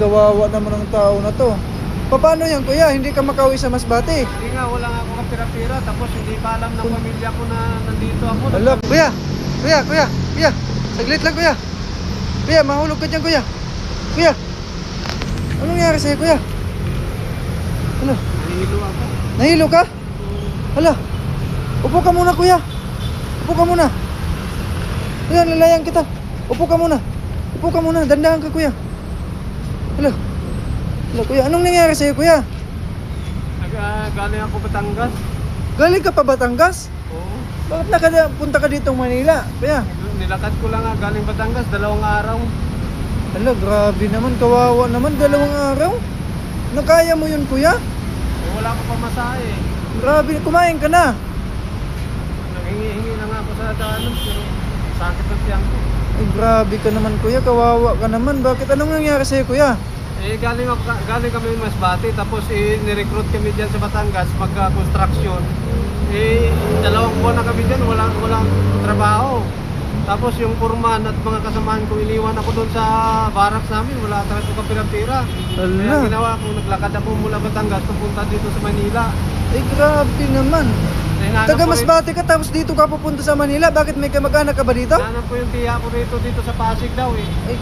kawawa naman ang tao na to. Paano yan kuya? Hindi ka makauwi sa Masbate? Hindi nga, wala nga ako kapira-pira. Tapos hindi pa alam ng pamilya ko na nandito ako. Hala, kuya. Saglit lang kuya. Kuya, mahulog ka dyan kuya. Kuya. Anong nangyari sa'yo kuya? Ano? Nahihilo ako. Nahilo ka? Hala. Upo ka muna kuya. Upo ka muna. Kuya, lalayan kita. Upo ka muna. Upo ka muna. Dandahan ka kuya. Hala. Hala kuya. Anong nangyari sa'yo kuya? Galing ako Batangas. Galing ka pa Batangas? Oo. Bakit nakapunta ka dito Manila? Kuya. Nilakad ko lang nga galing Batangas, 2 araw. Hala, grabe naman. Kawawa naman. 2 araw. Nakaya mo yun kuya? Eh, wala ko pa masahe. Grabe. Kumain ka na. Nanghingi-hingi na nga ako sa daanan. Pero sakit ang tiyan ko. Ay, grabe ka naman kuya. Kawawa ka naman. Bakit? Anong nangyari sa'yo kuya? Galing kami ng Masbate, tapos ni-recruit kami dyan sa Batangas, magka-construction. 2 buwan na kami dyan, walang trabaho. Tapos yung foreman at mga kasamahan ko, iniwan ako doon sa barracks namin, wala talaga kapira-pira. Kaya ginawa ko, naglakad ako mula Batangas, pupunta dito sa Manila. Ay, grabe naman. Taga Hinahanap Masbate ka tapos dito ka pupunta sa Manila. Bakit may kamag-anak ka ba dito? Hinahanap ko yung tiya ko dito sa Pasig daw eh. Ay,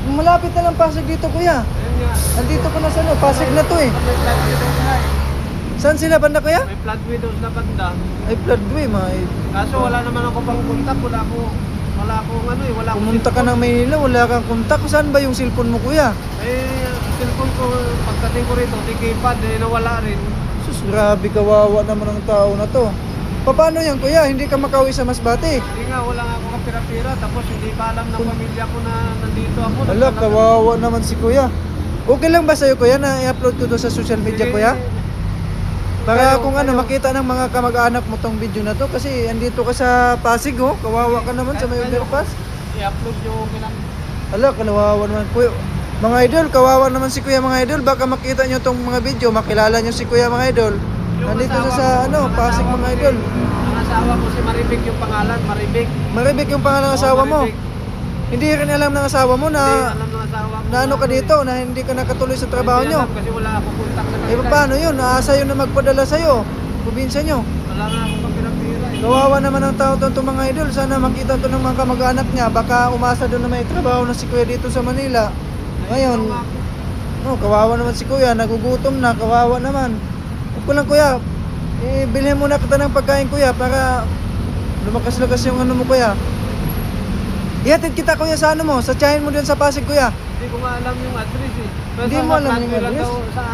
malapit na lang Pasig dito kuya. Ayun nga. Andito ko na sa Pasig na to eh. May flood widows na eh. Saan sila banda kuya? May flood widows na banda. Ay, floodway mga. Kaso wala naman ako pang kontak, wala akong ano eh, wala akong Pumunta ka ng Maynila, wala kang kontak. Saan ba yung cellphone mo kuya? cellphone ko, pagdating ko rito, tikipad eh, nawala rin. Sus, grabe kawawa naman ang tao na to. Paano yan kuya? Hindi ka makauwi sa Masbate? Hindi nga, wala nga ako kapira-pira, tapos hindi pa alam ng pamilya ko na nandito ako. Hala, kawawa naman si kuya. Okay lang ba sa'yo kuya na i-upload ko to sa social media kuya? Para kung ano, makita ng mga kamag-anak mo tong video na to. Kasi andito ka sa Pasig oh. Kawawa ka naman sa may overpass. I-upload yung kinang... Hala, kawawa naman kuya. Mga idol, kawawa naman si kuya mga idol. Baka makita nyo tong mga video, makilala nyo si kuya mga idol. Nandito siya sa ano, Pasig mga idol. Ang asawa ko si Maribig yung pangalan, Maribig. Maribig yung pangalan ng asawa mo. Maribig. Hindi rin alam ng asawa mo Hindi na alam ng asawa ko. na ano ka dito, na hindi ka nakatuloy sa trabaho Hindi nyo. alam kasi wala ako kontak sa Eh kanila. paano yun? Naasa yun na magpadala sa'yo. Probinsya nyo. Wala nga akong kapira-pira eh. Kawawa naman ang tao to mga idol. Sana makita to ng mga kamag-anak niya. Baka umasa doon na may trabaho na si kuya dito sa Manila. Ngayon, kawawa naman si kuya. Nagugutom na. Kawawa naman. Huwag ko lang kuya. Bilhin muna kita ng pagkain kuya para lumakas-lakas yung ano mo kuya. Ihatid kita kuya sa ano mo. Sa tiyahin mo din sa Pasig kuya. Hindi ko nga alam yung address eh. Pero Hindi sa mo alam flat yung ko lang address? daw sa